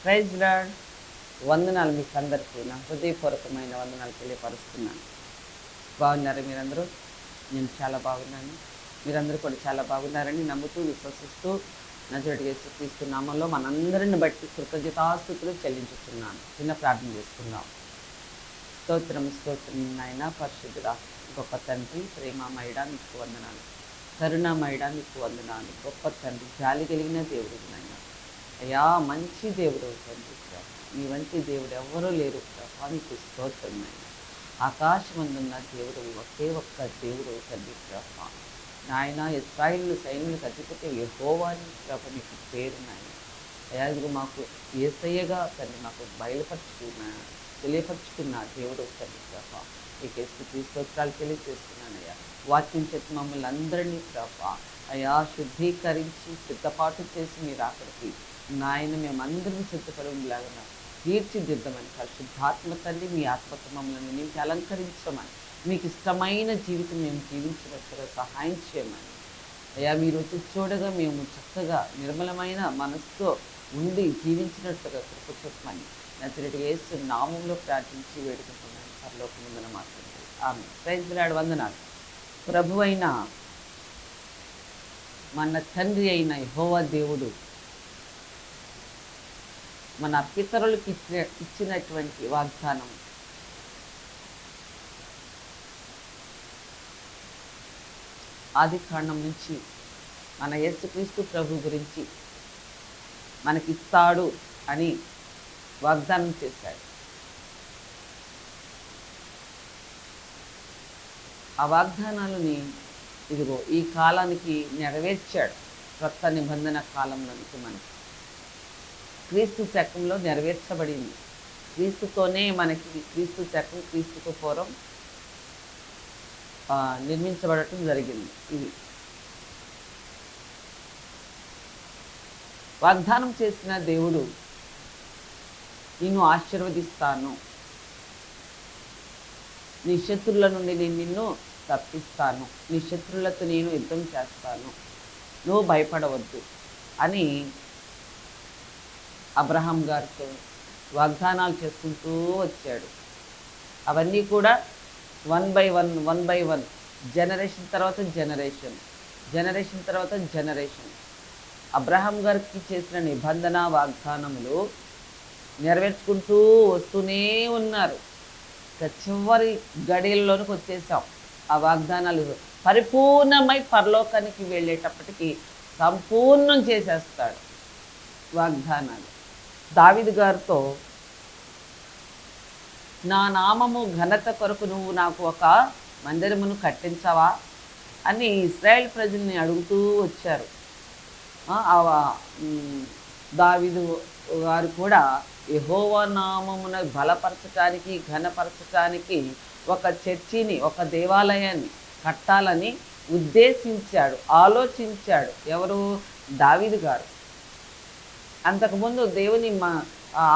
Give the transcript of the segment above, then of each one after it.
Praise Lord. వందనాలు మీకు అందరికీ నా హృదయపూర్వకమైన వందనాలు తెలియపరుస్తున్నాను. బాగున్నారు మీరందరూ? నేను చాలా బాగున్నాను. మీరందరూ కూడా చాలా బాగున్నారని నమ్ముతూ విశ్వసిస్తూ నజరేయుడైన యేసుక్రీస్తు నామంలో మనందరిని బట్టి కృతజ్ఞతాస్తుతులు చెల్లించుతున్నాను. చిన్న ప్రార్థన చేసుకుందాం. స్తోత్రం స్తోత్రం నాయన పరిశుద్ధుడా, గొప్ప తండ్రి, ప్రేమమయుడా మీకు వందనాలు. కరుణామయుడా మీకు వందనాలు. గొప్ప తండ్రి, జాలి కలిగిన దేవుడు నాయన. అయ్యా మంచి దేవుడు తండ్రి, మీ వంటి దేవుడు ఎవ్వరూ లేరు ప్రభా. మీకు స్తోత్రం నాయన. ఆకాశమందున్న దేవుడు ఒకే ఒక్క దేవుడు తండ్రి ప్రభా. నాయన ఇశ్రాయేలు సైన్యులకు అధిపతి యెహోవా అని ప్రభు మీకు పేరు నాయన. అయ్యా ఇదిగో మాకు యేసయ్యగా తండ్రి మాకు తెలియపరుచుకున్న దేవుడు తండ్రి ప్రభా. మీకు స్తుతి స్తోత్రాలు తెలియజేస్తున్నానయ్యా. వాక్యం చేతి మమ్మల్ని అందరినీ ప్రభా అయ్యా శుద్ధీకరించి సిద్ధపాటు చేసి మీరు అక్కడికి నాయన మేమందరం సిద్ధపడి ఉండేలాగా తీర్చిదిద్దమని పరిశుద్ధాత్మ తండ్రి మీ ఆత్మతో మమ్మల్ని నింపి అలంకరించమని, మీకు ఇష్టమైన జీవితం మేము జీవించినట్టుగా సహాయం చేయమని అయ్యా. మీరు వచ్చి చూడగా మేము చక్కగా నిర్మలమైన మనసుతో ఉండి జీవించినట్టుగా కృప చెప్పమని నజరేయుడైన యేసు నామంలో ప్రార్థించి వేడుకుంటున్నాను. పరలోకమందున మాట్లాడండి. ఆమేన్. Praise Lord. వందనాలు. ప్రభు అయిన మన తండ్రి అయిన యెహోవా దేవుడు మన పితరులకు ఇచ్చినటువంటి వాగ్దానం ఆది కాండం నుంచి మన యేసుక్రీస్తు ప్రభు గురించి మనకిస్తాడు అని వాగ్దానం చేశాడు. ఆ వాగ్దానాలని ఇదిగో ఈ కాలానికి నెరవేర్చాడు. క్రొత్త నిబంధన కాలంలోనికి మనకి క్రీస్తు శకంలో నెరవేర్చబడింది. క్రీస్తుతోనే మనకి క్రీస్తు శకం, క్రీస్తుకు పూర్వం నిర్మించబడటం జరిగింది. ఇది వాగ్దానం చేసిన దేవుడు, నిన్ను ఆశీర్వదిస్తాను, నీ శత్రువుల నుండి నేను నిన్ను తప్పిస్తాను, నీ శత్రువులతో నేను యుద్ధం చేస్తాను, నువ్వు భయపడవద్దు అని అబ్రహాం గారితో వాగ్దానాలు చేసుకుంటూ వచ్చాడు. అవన్నీ కూడా వన్ బై వన్ జనరేషన్ తర్వాత జనరేషన్ తర్వాత జనరేషన్ అబ్రహాం గారికి చేసిన నిబంధన వాగ్దానములు నెరవేర్చుకుంటూ వస్తూనే ఉన్నారు. చివరి గడియల్లోనికి వచ్చేసాం. ఆ వాగ్దానాలు పరిపూర్ణమై పరలోకానికి వెళ్ళేటప్పటికి సంపూర్ణం చేసేస్తాడు వాగ్దానాలు. దావీదు గారితో నా నామము ఘనత కొరకు నువ్వు నాకు ఒక మందిరమును కట్టించవా అని ఇశ్రాయేల్ ప్రజల్ని అడుగుతూ వచ్చారు. దావీదు గారు కూడా యెహోవా నామమున బలపరచటానికి, ఘనపరచటానికి ఒక చర్చిని, ఒక దేవాలయాన్ని కట్టాలని ఉద్దేశించాడు, ఆలోచించాడు. ఎవరు? దావీదు గారు. అంతకుముందు దేవుని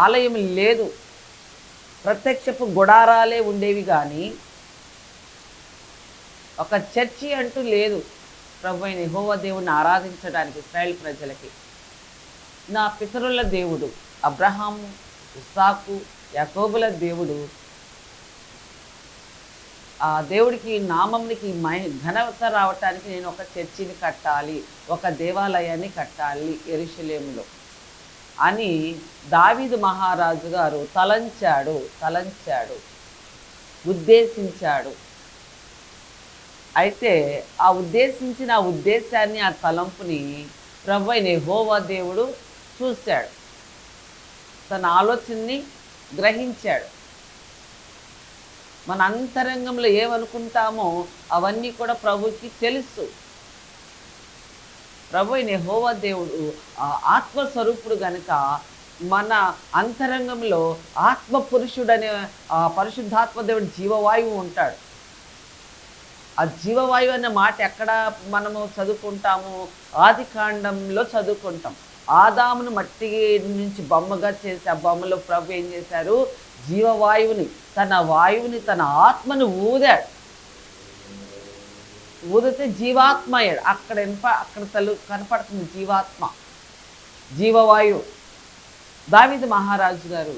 ఆలయం లేదు, ప్రత్యక్షపు గుడారాలే ఉండేవి, కానీ ఒక చర్చి అంటూ లేదు ప్రభు అయిన యెహోవా దేవుని ఆరాధించడానికి ఇశ్రాయేల్ ప్రజలకి. నా పితరుల దేవుడు అబ్రహాము, ఇస్సాకు, యాకోబుల దేవుడు, ఆ దేవుడికి నామంనికి ఘనత రావటానికి నేను ఒక చర్చిని కట్టాలి, ఒక దేవాలయాన్ని కట్టాలి యెరూషలేములో అని దావీదు మహారాజు గారు తలంచాడు, ఉద్దేశించాడు. అయితే ఆ ఉద్దేశించిన ఆ ఉద్దేశాన్ని, ఆ తలంపుని ప్రభు అయిన యెహోవా దేవుడు చూశాడు, తన ఆలోచనని గ్రహించాడు. మన అంతరంగంలో ఏమనుకుంటామో అవన్నీ కూడా ప్రభుకి తెలుసు. ప్రభు అయిన యెహోవా దేవుడు ఆత్మస్వరూపుడు గనుక మన అంతరంగంలో ఆత్మ పురుషుడు అనే పరిశుద్ధాత్మ దేవుడు జీవవాయువు ఉంటాడు. ఆ జీవవాయువు అనే మాట ఎక్కడ మనము చదువుకుంటాము? ఆది కాండంలో చదువుకుంటాం. ఆదామును మట్టి నుంచి బొమ్మగా చేసి ఆ బొమ్మలో ప్రభు ఏం చేశారు? జీవవాయువుని, తన ఆత్మను ఊదాడు. ఊదితే జీవాత్మ అయ్యాడు. అక్కడ కనపడుతుంది జీవాత్మ, జీవవాయువు. దావీదు మహారాజు గారు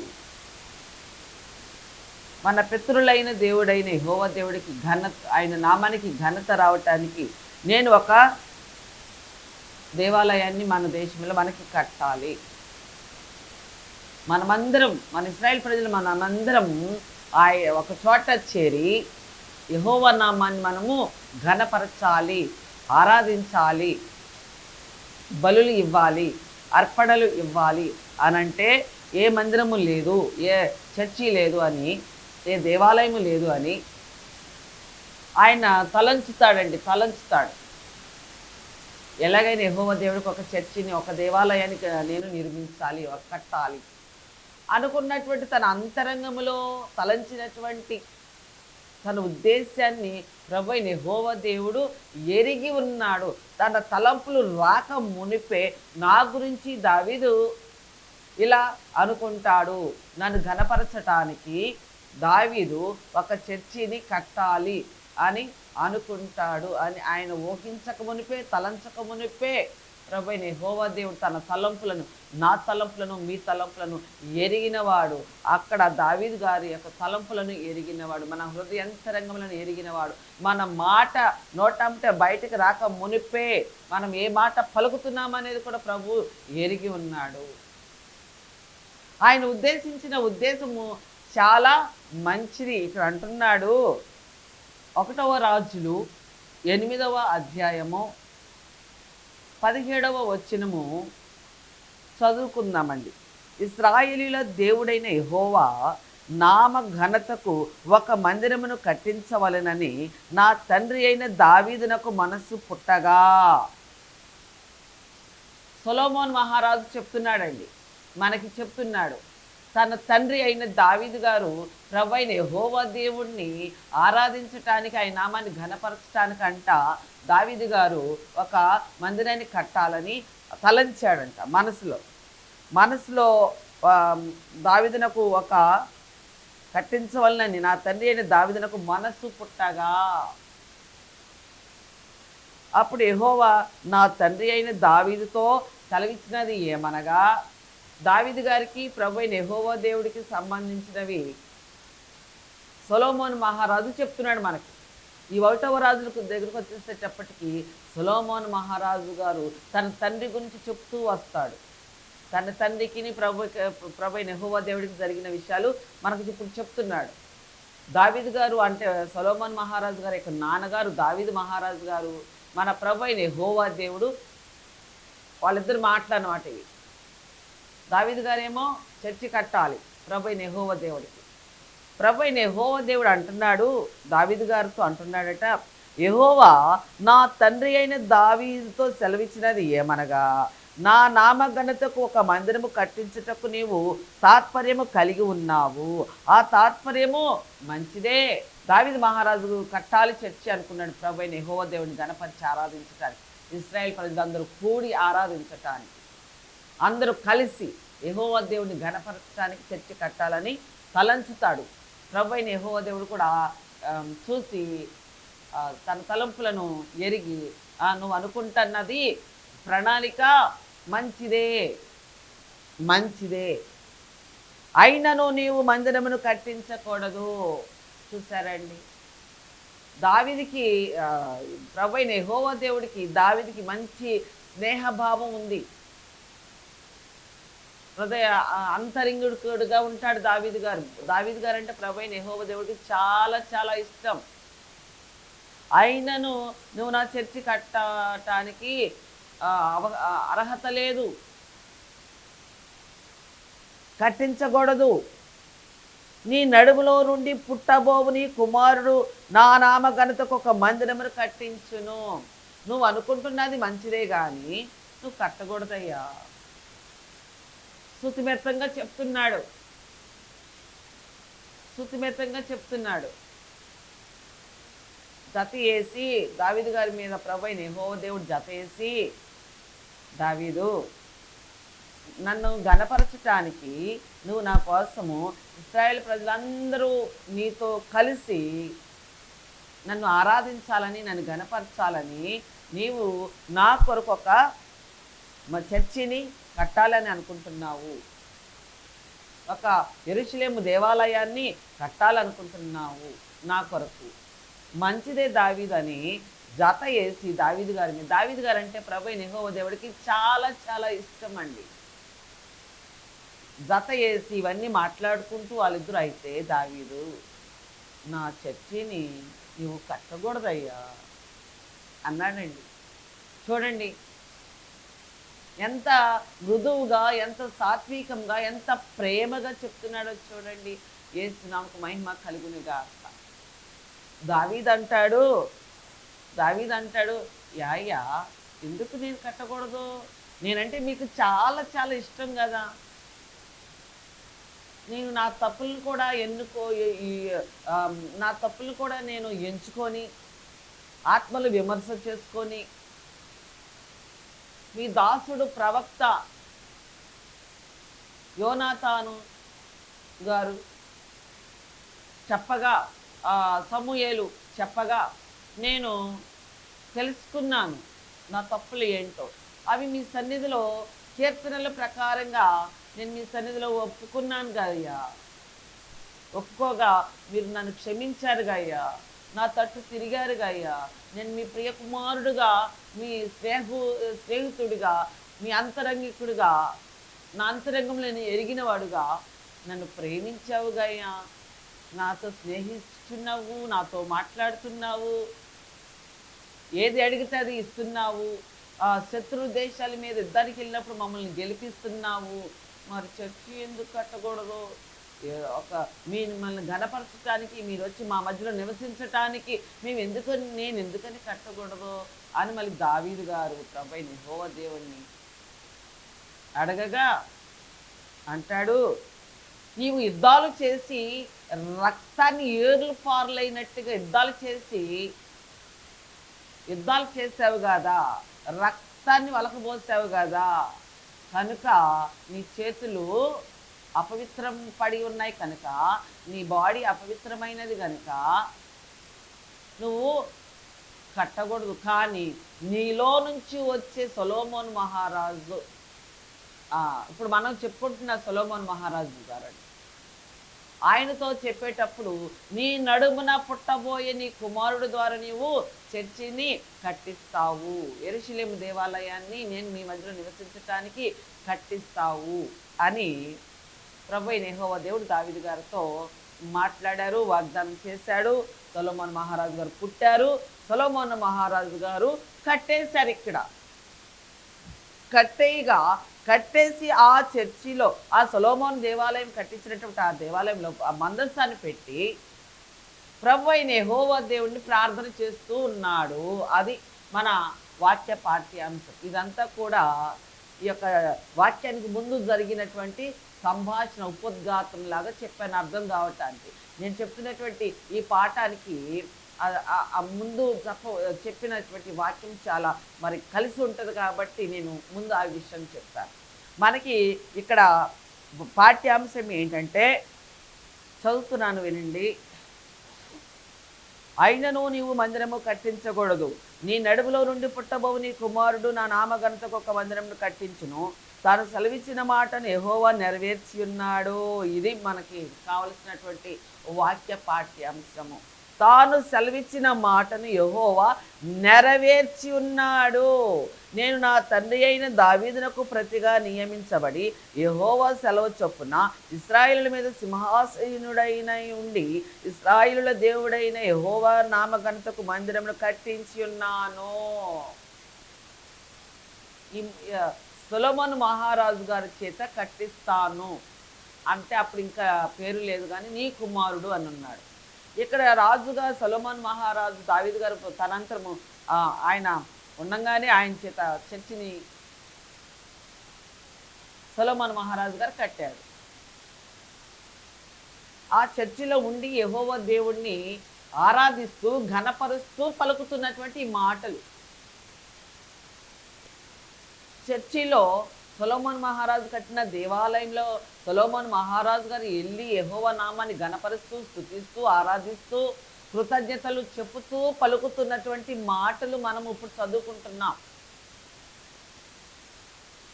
మన పితరులైన దేవుడైన యెహోవా దేవుడికి ఘనత, ఆయన నామానికి ఘనత రావటానికి నేను ఒక దేవాలయాన్ని మన దేశంలో మనకి కట్టాలి. మనమందరం, మన ఇశ్రాయేల్ ప్రజలు మనమందరం ఒక చోట చేరి యెహోవా నామాన్ని మనము ఘనపరచాలి, ఆరాధించాలి, బలులు ఇవ్వాలి, అర్పణలు ఇవ్వాలి అనంటే ఏ మందిరము లేదు, ఏ చర్చి లేదు అని, ఏ దేవాలయము లేదు అని ఆయన తలంచుతాడు. ఎలాగైనా యెహోవా దేవుడికి ఒక చర్చిని, ఒక దేవాలయాన్ని నేను నిర్మించాలి, కట్టాలి అనుకున్నటువంటి తన అంతరంగములో తలంచినటువంటి తన ఉద్దేశాన్ని ప్రభువైన యెహోవా దేవుడు ఎరిగి ఉన్నాడు. తన తలంపులు రాక మునిపే నా గురించి దావీదు ఇలా అనుకుంటాడు, నన్ను ఘనపరచటానికి దావీదు ఒక చర్చిని కట్టాలి అని అనుకుంటాడు అని ఆయన ఊహించక మునిపే, తలంచక మునిపే ప్రభువైన యెహోవా దేవుడు తన తలంపులను, నా తలంపులను, మీ తలంపులను ఎరిగినవాడు. అక్కడ దావీదు గారి యొక్క తలంపులను ఎరిగినవాడు, మన హృదయంతరంగములను ఎరిగినవాడు. మన మాట నోటంటే బయటకు రాక మునిపే మనం ఏ మాట పలుకుతున్నామనేది కూడా ప్రభు ఎరిగి ఉన్నాడు. ఆయన ఉద్దేశించిన ఉద్దేశము చాలా మంచిది. ఇక్కడ అంటున్నాడు 1వ రాజులు 8వ అధ్యాయము 17వ వచనము చదువుకుందామండి. ఇశ్రాయేలీయుల దేవుడైన యెహోవా నామ ఘనతకు ఒక మందిరమును కట్టించవలెనని నా తండ్రి అయిన దావీదునకు మనస్సు పుట్టగా. సొలొమోన్ మహారాజు చెప్తున్నాడండి, మనకి చెప్తున్నాడు. తన తండ్రి అయిన దావీదు గారు ప్రభువైన యెహోవా దేవుణ్ణి ఆరాధించటానికి, ఆయన నామాన్ని ఘనపరచటానికంట దావీదు గారు ఒక మందిరాన్ని కట్టాలని తలంచాడంట. మనసులో దావీదునకు ఒక కట్టించవలనని నా తండ్రి అయిన దావీదునకు మనస్సు పుట్టగా. అప్పుడు యెహోవా నా తండ్రి అయిన దావీదుతో సెలవిచ్చినది ఏమనగా, దావీదు గారికి ప్రభువైన యెహోవా దేవుడికి సంబంధించినవి సొలొమోను మహారాజు చెప్తున్నాడు మనకి. ఈ 1వ రాజులకు దగ్గరకు వచ్చేసేటప్పటికి సొలొమోను మహారాజు గారు తన తండ్రి గురించి చెప్తూ వస్తాడు. తన తండ్రికి ప్రభువైన యెహోవా దేవుడికి జరిగిన విషయాలు మనకు ఇప్పుడు చెప్తున్నాడు. దావీదు గారు అంటే సొలొమోను మహారాజు గారు యొక్క నాన్నగారు దావీదు మహారాజు గారు, మన ప్రభువైన యెహోవా దేవుడు, వాళ్ళిద్దరు మాట్లాడినమాట ఇవి. దావీదు గారేమో చర్చి కట్టాలి ప్రభువైన యెహోవా దేవుడికి. ప్రభువైన యెహోవా దేవుడు అంటున్నాడు, దావీదు గారితో అంటున్నాడట, యెహోవా నా తండ్రి అయిన దావీదుతో సెలవిచ్చినది ఏమనగా, నా నామఘనతకు ఒక మందిరము కట్టించుటకు నీవు తాత్పర్యము కలిగి ఉన్నావు. ఆ తాత్పర్యము మంచిదే. దావీదు మహారాజు కట్టాలి చర్చి అనుకున్నాడు ప్రభువైన యెహోవా దేవుడిని గణపరిచి ఆరాధించటానికి, ఇశ్రాయేల్ ప్రజలందరూ కూడి ఆరాధించటానికి, అందరూ కలిసి యెహోవా దేవుడిని ఘనపరచడానికి చర్చి కట్టాలని తలంచుతాడు. ప్రభువైన యెహోవా దేవుడు కూడా చూసి తన తలంపులను ఎరిగి, నువ్వు అనుకుంటున్నది ప్రణాళిక మంచిదే, అయినను నీవు మందిరమును కట్టించకూడదు. చూసారండి, దావీదుకి ప్రభువైన యెహోవా దేవుడికి దావీదుకి మంచి స్నేహభావం ఉంది. హృదయ అంతరింగుడుగా ఉంటాడు దావీదు గారు అంటే ప్రభువైన యెహోవా దేవుడికి చాలా చాలా ఇష్టం. అయినను నువ్వు నా చర్చి కట్టడానికి అర్హత లేదు, కట్టించకూడదు. నీ నడుములో నుండి పుట్టబోవు నీ కుమారుడు నా నామ ఘనతకు ఒక మందిరమును కట్టించును. నువ్వు అనుకుంటున్నది మంచిదే కానీ నువ్వు కట్టకూడదయ్యా. శృతిమెత్తంగా చెప్తున్నాడు. జత వేసి దావీదు గారి మీద ప్రభువైన యెహోవా దేవుడు జత వేసి, దావీదు, నన్ను ఘనపరచటానికి నువ్వు నా కోసము ఇశ్రాయేల్ ప్రజలందరూ నీతో కలిసి నన్ను ఆరాధించాలని, నన్ను ఘనపరచాలని నీవు నా కొరకు ఒక చర్చిని కట్టాలని అనుకుంటున్నావు. ఒక యెరూషలేము దేవాలయాన్ని కట్టాలనుకుంటున్నావు నా కొరకు. మంచిదే దావీదు అని జత వేసి దావీదు గారి మీద, దావీదు గారు అంటే ప్రభువైన యెహోవా దేవుడికి చాలా చాలా ఇష్టం అండి. జత వేసి ఇవన్నీ మాట్లాడుకుంటూ వాళ్ళిద్దరూ అయితే దావీదు, నా చర్చిని నువ్వు కట్టకూడదయ్యా అన్నాడండి. చూడండి ఎంత మృదువుగా, ఎంత సాత్వికంగా, ఎంత ప్రేమగా చెప్తున్నాడో చూడండి. యేసు నామముకు మహిమ కలుగునుగాక. దావీదు అంటాడు, యాయ్యా ఎందుకు నేను కట్టకూడదు? నేనంటే మీకు చాలా చాలా ఇష్టం కదా. నేను నా తప్పులను కూడా నా తప్పులు కూడా నేను ఎంచుకొని ఆత్మలు విమర్శ చేసుకొని మీ దాసుడు ప్రవక్త యోనాతాను గారు చెప్పగా, సమూయేలు చెప్పగా నేను తెలుసుకున్నాను నా తప్పులు ఏంటో. అవి మీ సన్నిధిలో కీర్తనల ప్రకారంగా నేను మీ సన్నిధిలో ఒప్పుకున్నాను గయ్యా. ఒప్పుకోగా మీరు నన్ను క్షమించారు గయ్యా, నా తట్టు తిరిగారు గయ్యా. నేను మీ ప్రియకుమారుడుగా, మీ స్నేహితుడిగా, మీ అంతరంగికుడిగా, నా అంతరంగంలో నేను ఎరిగినవాడుగా నన్ను ప్రేమించావు గయ్యా. నాతో స్నేహిస్తున్నావు, నాతో మాట్లాడుతున్నావు, ఏది అడిగితే అది ఇస్తున్నావు, శత్రు దేశాల మీద యుద్ధానికి వెళ్ళినప్పుడు మమ్మల్ని గెలిపిస్తున్నావు. మరి చర్చి ఎందుకు కట్టకూడదు? మిమ్మల్ని ఘనపరచడానికి, మీరు వచ్చి మా మధ్యలో నివసించటానికి నేను ఎందుకని కట్టకూడదు అని మళ్ళీ దావీదు గారు ప్రభువైన యెహోవా దేవుణ్ణి అడగగా అంటాడు, నీవు యుద్ధాలు చేసి రక్తాన్ని ఏర్లు పార్లైనట్టుగా యుద్ధాలు చేసావు కదా, రక్తాన్ని వలకబోసావు కదా, కనుక నీ చేతులు అపవిత్రం పడి ఉన్నాయి కనుక, నీ బాడీ అపవిత్రమైనది కనుక నువ్వు కట్టకూడదు. కానీ నీలో నుంచి వచ్చే సొలొమోను మహారాజు, ఇప్పుడు మనం చెప్పుకుంటున్న సొలొమోను మహారాజు గారండి, ఆయనతో చెప్పేటప్పుడు నీ నడుమున పుట్టబోయే నీ కుమారుడు ద్వారా నీవు చర్చిని కట్టిస్తావు, యెరూషలేము దేవాలయాన్ని నేను మీ మధ్యలో నివసించటానికి కట్టిస్తావు అని ప్రభువైన యెహోవా దేవుడు దావీదు గారితో మాట్లాడారు, వాగ్దానం చేశాడు. సొలొమోను మహారాజు గారు పుట్టారు. సొలొమోను మహారాజు గారు కట్టేశారు. ఇక్కడ కట్టేసి ఆ చర్చిలో, ఆ సొలొమోను దేవాలయం కట్టించినటువంటి ఆ దేవాలయంలో ఆ మందస్సాన్ని పెట్టి ప్రభువైన యెహోవా దేవుడిని ప్రార్థన చేస్తూ ఉన్నాడు. అది మన వాక్య పాఠ్యాంశం. ఇదంతా కూడా ఈ యొక్క వాక్యానికి ముందు జరిగినటువంటి సంభాషణ, ఉపోద్ఘాతం లాగా చెప్పాను అర్థం కావటానికి. నేను చెప్తున్నటువంటి ఈ పాఠానికి ముందు చెప్పినటువంటి వాక్యం చాలా మరి కలిసి ఉంటుంది కాబట్టి నేను ముందు ఆ విషయం చెప్తాను. మనకి ఇక్కడ పాఠ్యాంశం ఏంటంటే, చదువుతున్నాను వినండి. అయినను నీవు మందిరము కట్టించకూడదు, నీ నడుములో నుండి పుట్టబోవు నీ కుమారుడు నా నామఘనతకు ఒక మందిరమును కట్టించును, తాను సెలవిచ్చిన మాటను యెహోవా నెరవేర్చి ఉన్నాడు. ఇది మనకి కావలసినటువంటి వాక్య పాఠ్యాంశము. తాను సెలవిచ్చిన మాటను యెహోవా నెరవేర్చి ఉన్నాడు. నేను నా తండ్రి అయిన దావీదునకు ప్రతిగా నియమించబడి యెహోవా సెలవు చొప్పున ఇశ్రాయేలుల మీద సింహాసనుడైన ఉండి ఇశ్రాయేలుల దేవుడైన యెహోవా నామఘనతకు మందిరమును కట్టించి ఉన్నాను. సొలొమోను మహారాజు గారి చేత కట్టిస్తాను అంటే అప్పుడు ఇంకా పేరు లేదు, కానీ నీ కుమారుడు అని ఉన్నాడు. ఇక్కడ రాజుగా సొలొమోను మహారాజు దావీదు గారు తనంతరము ఆయన ఉండగానే ఆయన చేత చర్చిని సొలొమోను మహారాజు గారు కట్టాడు. ఆ చర్చిలో ఉండి యెహోవా దేవుణ్ణి ఆరాధిస్తూ ఘనపరుస్తూ పలుకుతున్నటువంటి మాటలు. చర్చిలో సొలొమోను మహారాజు కట్టిన దేవాలయంలో సొలొమోను మహారాజు గారు వెళ్ళి యెహోవా నామాన్ని ఘనపరుస్తూ, స్తుతిస్తూ, ఆరాధిస్తూ, కృతజ్ఞతలు చెప్పుతూ పలుకుతున్నటువంటి మాటలు మనం ఇప్పుడు చదువుకుంటున్నాం.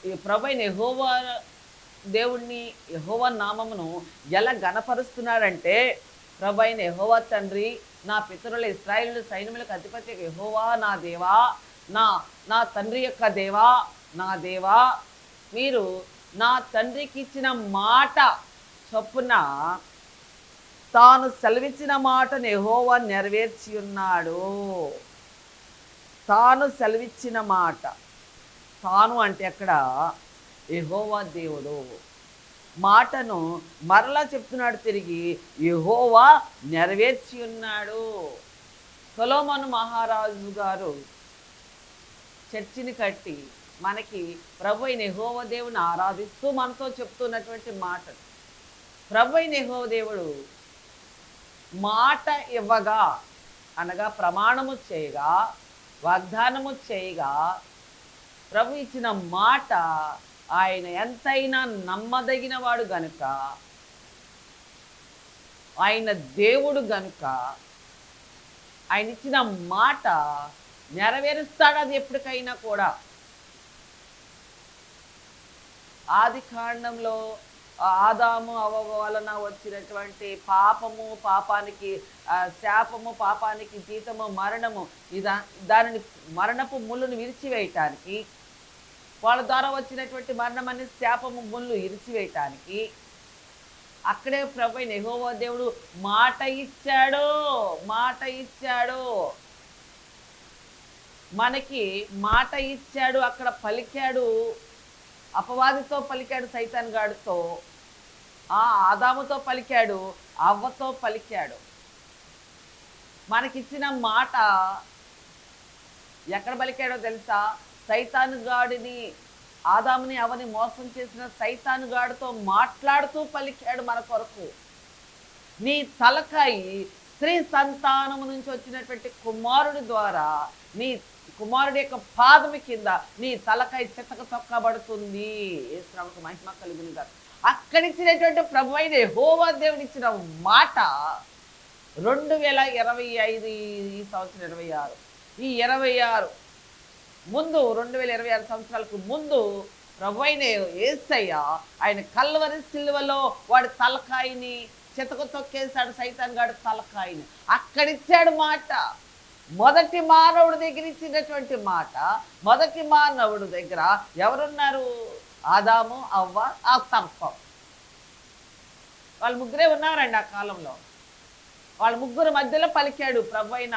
ఈ ప్రభువైన యెహోవా దేవుణ్ణి యెహోవా నామమును ఎలా గణపరుస్తున్నాడంటే, ప్రభైన యెహోవా తండ్రి, నా పితరుల ఇశ్రాయేలు సైన్యములకు అధిపతి యెహోవా నా దేవా, నా నా తండ్రి యొక్క దేవా, నా దేవా, మీరు నా తండ్రికి ఇచ్చిన మాట చొప్పున తాను సెలవిచ్చిన మాటను యెహోవా నెరవేర్చి ఉన్నాడు. తాను సెలవిచ్చిన మాట, తాను అంటే అక్కడ యెహోవా దేవుడు మాటను మరలా చెప్తున్నాడు తిరిగి, యెహోవా నెరవేర్చి ఉన్నాడు. సొలొమోను మహారాజు గారు చర్చిని కట్టి మనకి ప్రభు అయిన యెహోవా దేవుని ఆరాధిస్తూ మనతో చెప్తున్నటువంటి మాటలు. ప్రభు అయిన యెహోవా దేవుడు మాట ఇవ్వగా, అనగా ప్రమాణము చేయగా, వాగ్దానము చేయగా, ప్రభు ఇచ్చిన మాట ఆయన ఎంతైనా నమ్మదగిన వాడు గనుక, ఆయన దేవుడు గనుక, ఆయన ఇచ్చిన మాట నెరవేరుస్తాడు అది ఎప్పటికైనా కూడా. ఆది కాండంలో ఆదాము అవ్వ వలన వచ్చినటువంటి పాపము, పాపానికి శాపము, పాపానికి జీతము మరణము, దానిని మరణపు ముళ్ళును విరిచివేయటానికి, వాళ్ళ ద్వారా వచ్చినటువంటి మరణం అనే శాపము ముళ్ళు ఇరిచివేయటానికి అక్కడే ప్రభు యెహోవా దేవుడు మాట ఇచ్చాడు. మాట ఇచ్చాడు, మనకి మాట ఇచ్చాడు. అక్కడ పలికాడు, అపవాదితో పలికాడు, సైతాన్ గాడితో, ఆదాముతో పలికాడు, అవ్వతో పలికాడు. మనకిచ్చిన మాట ఎక్కడ పలికాడో తెలుసా? సైతాను గాడిని, ఆదాముని అవ్వని మోసం చేసిన సైతాను గాడితో మాట్లాడుతూ పలికాడు మన కొరకు. నీ తలకాయి స్త్రీ సంతానము నుంచి వచ్చినటువంటి కుమారుడి ద్వారా, నీ కుమారుడి యొక్క పాదము కింద నీ తలకాయ చెత్తక తొక్కబడుతుంది. యేసునామమునకు మహిమ కలుగును గాక. అక్కడిచ్చినటువంటి ప్రభు అయిన యెహోవా దేవుడు ఇచ్చిన మాట 2025, ఈ సంవత్సరం 26, ఈ 26 ముందు 2026 సంవత్సరాలకు ముందు ప్రభు అయిన యేసయ్య ఆయన కల్వరి సిలువలో వాడి తలకాయని చెతకు తొక్కేశాడు, సైతాన్ గాడి తలకాయని. అక్కడిచ్చాడు మాట. మొదటి మానవుడి దగ్గర ఇచ్చినటువంటి మాట. మొదటి మానవుడి దగ్గర ఎవరున్నారు? ఆదాము, అవ్వ, ఆ సర్పం. వాళ్ళు ముగ్గురే ఉన్నారండి ఆ కాలంలో. వాళ్ళ ముగ్గురు మధ్యలో పలికాడు ప్రభు అయిన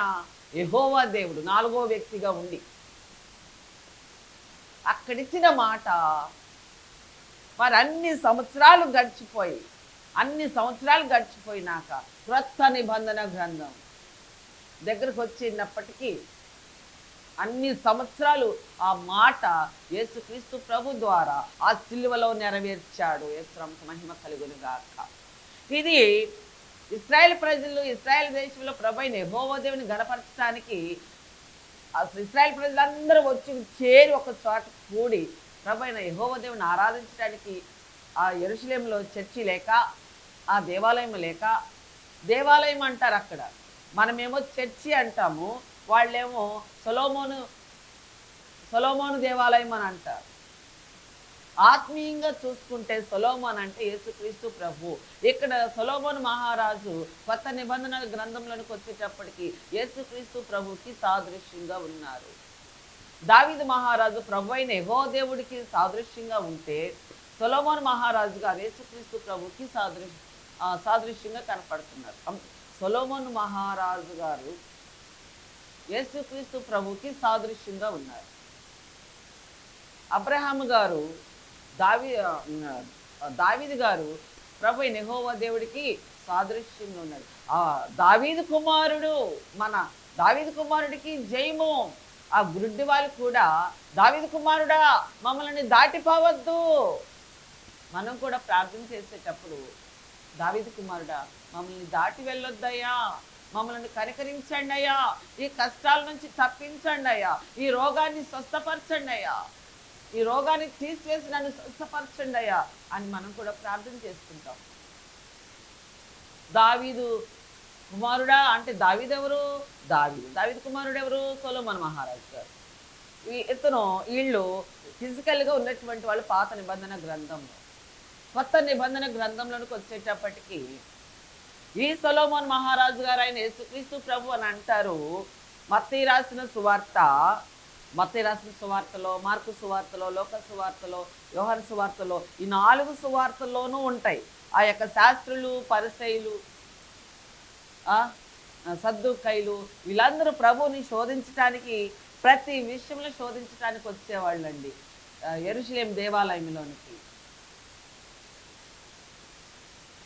యెహోవా దేవుడు 4వ వ్యక్తిగా ఉండి. అక్కడిచ్చిన మాట మరి అన్ని సంవత్సరాలు గడిచిపోయినాక క్రొత్త నిబంధన గ్రంథం దగ్గరకు వచ్చినప్పటికీ అన్ని సంవత్సరాలు ఆ మాట యేసుక్రీస్తు ప్రభు ద్వారా ఆ సిలువలో నెరవేర్చాడు. యేసునామమునకు మహిమ కలుగును గాక. ఇది ఇశ్రాయేల్ ప్రజలు, ఇశ్రాయేల్ దేశంలో ప్రభు అయిన యెహోవా దేవుని గణపరచడానికి అసలు ఇశ్రాయేల్ ప్రజలందరూ వచ్చి చేరి ఒక చోట కూడి ప్రభు అయిన యెహోవా దేవుని ఆరాధించడానికి ఆ యెరూషలేములో చర్చి లేక, ఆ దేవాలయం లేక, దేవాలయం అంటారు అక్కడ, మనమేమో చర్చి అంటాము, వాళ్ళేమో సొలొమోను దేవాలయం అని అంటారు. ఆత్మీయంగా చూసుకుంటే సొలొమోన్ అంటే యేసుక్రీస్తు ప్రభు. ఇక్కడ సొలొమోను మహారాజు కొత్త నిబంధన గ్రంథంలోనికి వచ్చేటప్పటికి యేసుక్రీస్తు ప్రభుకి సాదృశ్యంగా ఉన్నారు. దావీదు మహారాజు ప్రభు అయిన యెహోవా దేవుడికి సాదృశ్యంగా ఉంటే, సొలొమోను మహారాజు గారు యేసుక్రీస్తు ప్రభుకి సాదృశ్యంగా కనపడుతున్నారు. సొలొమోను మహారాజు గారు యేసుక్రీస్తు ప్రభుకి సాదృశ్యంగా ఉన్నారు. అబ్రహాము గారు, దావీదు గారు ప్రభు అయిన యెహోవా దేవుడికి సాదృశ్యంగా ఉన్నాడు. దావీదు కుమారుడు, మన దావీదు కుమారుడికి జయము. ఆ గుడ్డి వాళ్ళు కూడా, దావీదు కుమారుడా మమ్మల్ని దాటిపోవద్దు. మనం కూడా ప్రార్థన చేసేటప్పుడు, దావీదు కుమారుడా మమ్మల్ని దాటి వెళ్ళొద్దయ్యా, మమ్మల్ని కనికరించండి అయ్యా, ఈ కష్టాల నుంచి తప్పించండి అయ్యా, ఈ రోగాన్ని స్వస్థపరచండి అయ్యా, ఈ రోగాన్ని తీసివేసి నన్ను స్వస్థపరచండి అయ్యా అని మనం కూడా ప్రార్థన చేసుకుంటాం. దావీదు కుమారుడా అంటే దావీదు ఎవరు? దావీదు కుమారుడు ఎవరు? సొలొమోను మహారాజు గారు. వీళ్ళు ఫిజికల్గా ఉన్నటువంటి వాళ్ళు పాత నిబంధన గ్రంథంలో. కొత్త నిబంధన గ్రంథంలోనికి వచ్చేటప్పటికి ఈ సొలొమోన్ మహారాజు గారు ఆయన యేసుక్రీస్తు ప్రభు అని అంటారు. మత్తయి రాసిన సువార్త, మత్తయి రాసిన సువార్తలో, మార్కు సువార్తలో, లోక సువార్తలో, యోహాను సువార్తలో, ఈ 4 సువార్తల్లోనూ ఉంటాయి. ఆ యొక్క శాస్త్రులు, పరిసయ్యులు, సద్దూకయ్యులు వీళ్ళందరూ ప్రభువుని శోధించటానికి, ప్రతి విషయంలో శోధించటానికి వచ్చేవాళ్ళండి యెరూషలేము దేవాలయంలోనికి.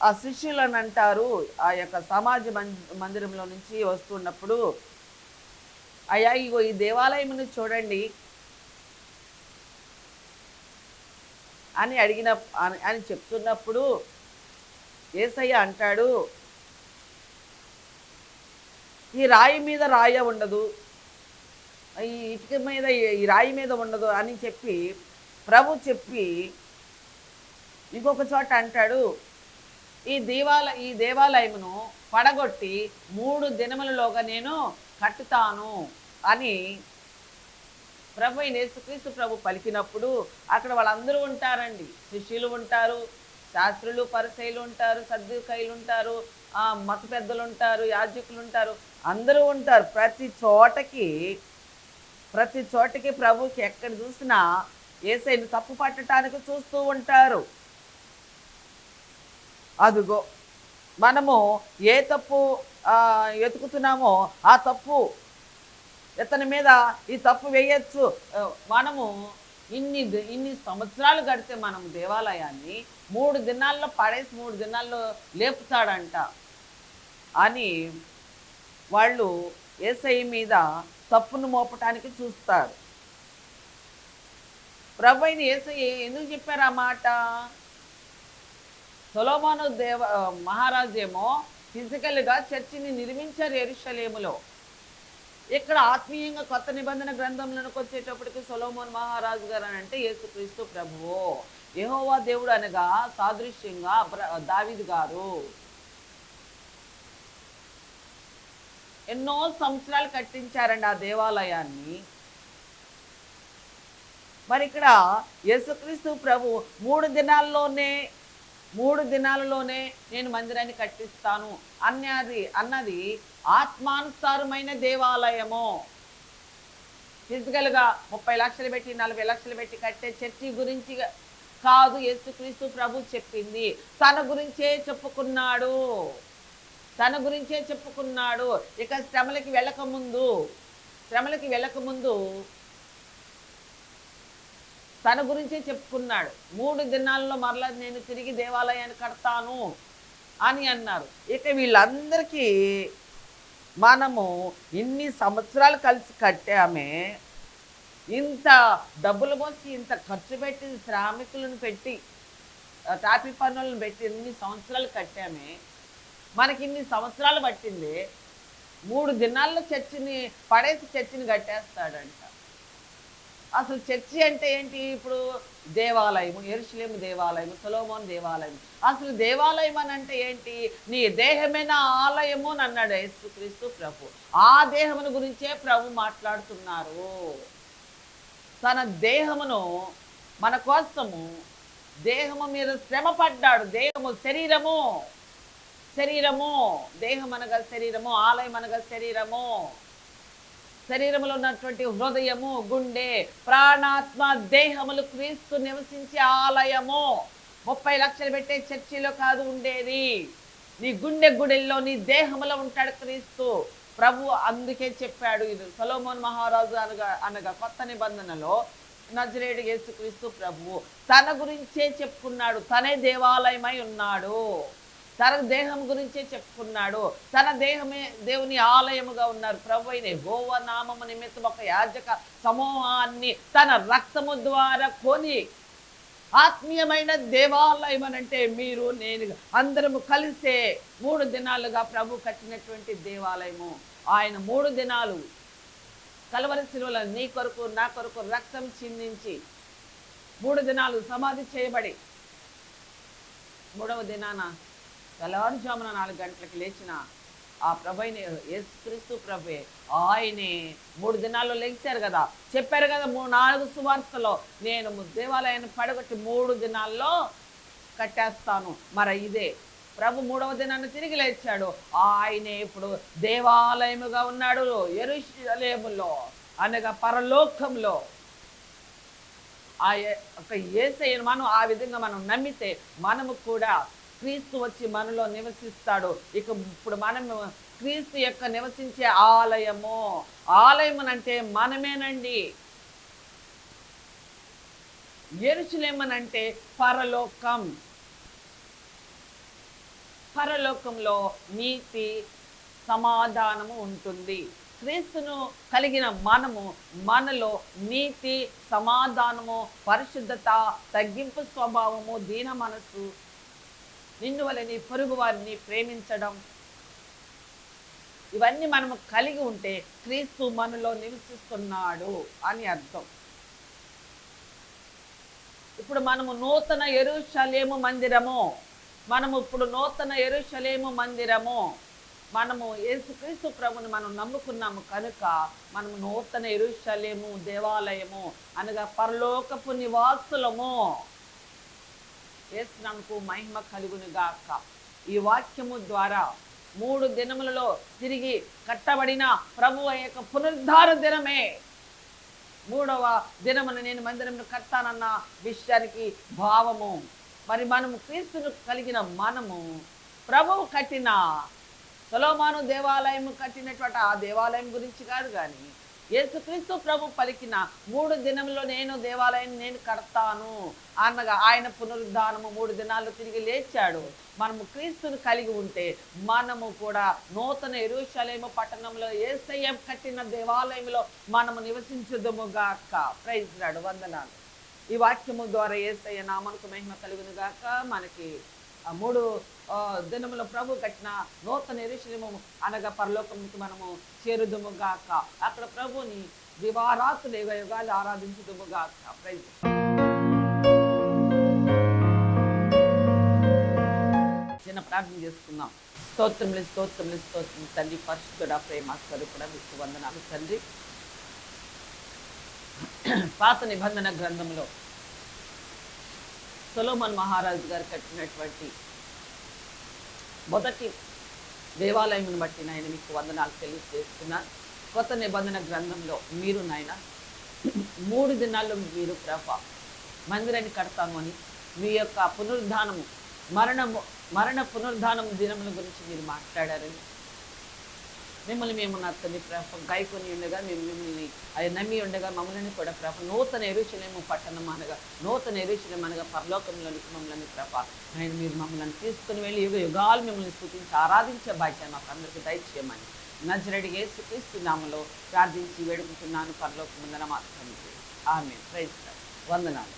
ఆ శిష్యులను అంటారు, ఆ యొక్క సమాజ మందిరంలో నుంచి వస్తున్నప్పుడు, అయ్యా ఇగో ఈ దేవాలయమును చూడండి అని అని చెప్తున్నప్పుడు యేసయ్య అంటాడు, ఈ రాయి మీద రాయ ఉండదు, ఈ ఇటుక మీద ఈ రాయి మీద ఉండదు అని చెప్పి ప్రభు చెప్పి ఇంకొక చోట అంటాడు, ఈ దేవాలయమును పడగొట్టి 3 దినములలోగా నేను కట్టుతాను అని ప్రభు అయిన యేసుక్రీస్తు ప్రభు పలికినప్పుడు అక్కడ వాళ్ళందరూ ఉంటారండి. శిష్యులు ఉంటారు, శాస్త్రులు, పరిసయ్యులు ఉంటారు, సద్దూకయ్యులు ఉంటారు, మత పెద్దలు ఉంటారు, యాజకులు ఉంటారు, అందరూ ఉంటారు. ప్రతి చోటకి ప్రభుకి ఎక్కడ చూసినా యేసయ్యను తప్పు పట్టడానికి చూస్తూ ఉంటారు. అదుగో మనము ఏ తప్పు వెతుకుతున్నామో ఆ తప్పు ఇతని మీద ఈ తప్పు వేయచ్చు. మనము ఇన్ని సంవత్సరాలు గడితే మనం దేవాలయాన్ని 3 దినాల్లో పడేసి 3 దినాల్లో లేపుతాడంట అని వాళ్ళు యేసయ్య మీద తప్పును మోపటానికి చూస్తారు. ప్రభువైన యేసయ్య ఎందుకు చెప్పారు ఆ మాట? సొలొమోను మహారాజు ఏమో ఫిజికల్గా చర్చిని నిర్మించారు యెరూషలేములో. ఇక్కడ ఆత్మీయంగా కొత్త నిబంధన గ్రంథంలోకి వచ్చేటప్పటికి సొలొమోన్ మహారాజు గారు అని అంటే యేసుక్రీస్తు ప్రభువు, యెహోవా దేవుడు అనగా సాదృశ్యంగా దావీదు గారు ఎన్నో సంవత్సరాలు కట్టించారండి ఆ దేవాలయాన్ని. మరి ఇక్కడ యేసుక్రీస్తు ప్రభు 3 దినాలలోనే నేను మందిరాన్ని కట్టిస్తాను అన్నది ఆత్మానుసారమైన దేవాలయము. ఫిజికల్గా 30 లక్షలు పెట్టి 40 లక్షలు పెట్టి కట్టే చర్చి గురించి కాదు యేసుక్రీస్తు ప్రభు చెప్పింది. తన గురించే చెప్పుకున్నాడు. ఇక శ్రమలకి వెళ్ళకముందు తన గురించే చెప్పుకున్నాడు. 3 దినాల్లో మరలా నేను తిరిగి దేవాలయాన్ని కడతాను అని అన్నారు. ఇక వీళ్ళందరికీ మనము ఇన్ని సంవత్సరాలు కలిసి కట్టామే, ఇంత డబ్బులు పోసి ఇంత ఖర్చు పెట్టి శ్రామికులను పెట్టి టాపీ పన్నులను పెట్టి ఇన్ని సంవత్సరాలు కట్టామే, మనకి ఇన్ని సంవత్సరాలు పట్టింది, 3 దినాల్లో చర్చిని పడేసి చర్చిని కట్టేస్తాడంట. అసలు చర్చి అంటే ఏంటి? ఇప్పుడు దేవాలయము, యెరూషలేము దేవాలయము, సొలొమోన్ దేవాలయం. అసలు దేవాలయం అని అంటే ఏంటి? నీ దేహమైన ఆలయము అని అన్నాడు యేసుక్రీస్తు ప్రభు. ఆ దేహమును గురించే ప్రభు మాట్లాడుతున్నారు. తన దేహమును మన కోసము దేహము మీద శ్రమ పడ్డాడు. శరీరము దేహం అనగా శరీరము, ఆలయం అనగా శరీరములో ఉన్నటువంటి హృదయము, గుండె, ప్రాణాత్మ దేహములు క్రీస్తు నివసించే ఆలయము. 30 లక్షలు పెట్టే చర్చిలో కాదు ఉండేది, నీ గుండెల్లో నీ దేహములో ఉంటాడు క్రీస్తు ప్రభు. అందుకే చెప్పాడు, ఇది సొలొమోన్ మహారాజు అనగా కొత్త నిబంధనలో నజరేయుడు యేసుక్రీస్తు ప్రభువు తన గురించే చెప్పుకున్నాడు. తనే దేవాలయమై ఉన్నాడు. తన దేహం గురించే చెప్పుకున్నాడు. తన దేహమే దేవుని ఆలయముగా ఉన్నారు. ప్రభు అయిన యెహోవా నామము నిమిత్తం ఒక యాజక సమూహాన్ని తన రక్తము ద్వారా కొని ఆత్మీయమైన దేవాలయం అనంటే మీరు నేను అందరము కలిసే 3 దినాలుగా ప్రభు కట్టినటువంటి దేవాలయము. ఆయన 3 దినాలు కల్వరి శిలువలో నీ కొరకు నా కొరకు రక్తం చిందించి 3 దినాలు సమాధి చేయబడి 3వ దినాన తెల్లవారుజామున 4 గంటలకు లేచిన ఆ ప్రభుని యేసుక్రీస్తు ప్రభువే ఆయనే 3 దినాల్లో లెగిశారు కదా. చెప్పారు కదా 4 సువార్తలో, నేను దేవాలయాన్ని పడగొట్టి 3 దినాల్లో కట్టేస్తాను. మరి ఇదే ప్రభు 3వ దినాన్ని తిరిగి లేచాడు. ఆయనే ఇప్పుడు దేవాలయముగా ఉన్నాడు యెరూషలేములో, అనగా పరలోకంలో. ఆ ఒక యేసయ్యను మనం ఆ విధంగా మనం నమ్మితే మనము కూడా క్రీస్తు వచ్చి మనలో నివసిస్తాడు. ఇప్పుడు మనము క్రీస్తు యొక్క నివసించే ఆలయము. ఆలయమునంటే మనమేనండి. యెరూషలేమనంటే పరలోకం. పరలోకంలో నీతి సమాధానము ఉంటుంది. క్రీస్తును కలిగిన మనలో నీతి, సమాధానము, పరిశుద్ధత, తగ్గింపు స్వభావము, దీన మనస్సు, నిన్ను వలె నీ పొరుగు వారిని ప్రేమించడం, ఇవన్నీ మనము కలిగి ఉంటే క్రీస్తు మనలో నివసిస్తున్నాడు అని అర్థం. ఇప్పుడు మనము నూతన యెరూషలేము మందిరము. మనము యేసుక్రీస్తు ప్రభుని మనం నమ్ముకున్నాము కనుక మనము నూతన యెరూషలేము దేవాలయము, అనగా పరలోకపు నివాసులము. యేసు నామమునకు మహిమ కలుగును గాక. ఈ వాక్యము ద్వారా 3 దినములలో తిరిగి కట్టబడిన ప్రభువు యొక్క పునరుద్ధార దినమే 3వ దినమున నేను మందిరమును కట్టానన్న విషయానికి భావము. మరి మనము క్రీస్తును కలిగిన మనము ప్రభువు కట్టిన సొలొమోను దేవాలయం కట్టినటువంటి ఆ దేవాలయం గురించి కాదు, కానీ యేసుక్రీస్తు ప్రభు పలికిన 3 దినములో నేను కడతాను అన్నగా ఆయన పునరుద్ధానము 3 దినాల్లో తిరిగి లేచాడు. మనము క్రీస్తును కలిగి ఉంటే మనము కూడా నూతన యెరూషలేము పట్టణంలో యేసయ్య కట్టిన దేవాలయంలో మనము నివసించుదుముగాక. Praise Lord. వందనాలు. ఈ వాక్యము ద్వారా యేసయ్య నామమునకు మహిమ కలుగును గాక. మనకి 3 దినముల ప్రభు కట్టిన నూతన యెరూషలేము అనగా పరలోకముకి మనము చేరుదుముగాక. అక్కడ ప్రభుని దివారాత్రులు యుగ యుగాలు ఆరాధించుదుముగాక. ప్రైజ్. చిన్న ప్రార్థన చేసుకుందాం. స్తోత్రములు తండ్రి, పరిశుద్ధుడా, ప్రేమ స్వరూపుడా, మీకు వందనాలు తండ్రి. పాత నిబంధన గ్రంథంలో సొలొమోను మహారాజు గారు కట్టినటువంటి మొదటి దేవాలయమును బట్టి నాయన మీకు వందనాలు తెలియజేస్తున్నాను. కొత్త నిబంధన గ్రంథంలో మీరు నాయన 3 దినాల్లో మీరు ప్రభా మందిరాన్ని కడతాము అని మీ యొక్క పునరుద్ధానము మరణ పునరుద్ధానము దినముల గురించి మీరు మాట్లాడారని, మిమ్మల్ని మేము నా తండ్రి ప్రభ గాయకొని ఉండగా మేము మిమ్మల్ని అది నమ్మి ఉండగా మమ్మల్ని కూడా ప్రభ నూతన యెరూషలేము పట్టణం అనగా నూతన యెరూషలేము అనగా పరలోకంలోనికి మమ్మల్ని ప్రభ ఆయన మీరు మమ్మల్ని తీసుకుని వెళ్ళి యుగ యుగాలు మిమ్మల్ని స్తుతించి ఆరాధించే బాధ్యత మాకు అందరికీ దయచేయమని నజరేయుడైన యేసుక్రీస్తు నామములో ప్రార్థించి వేడుకుంటున్నాను. పరలోకమందున మా తండ్రి. ఆమేన్. Praise Lord. వందనాలు.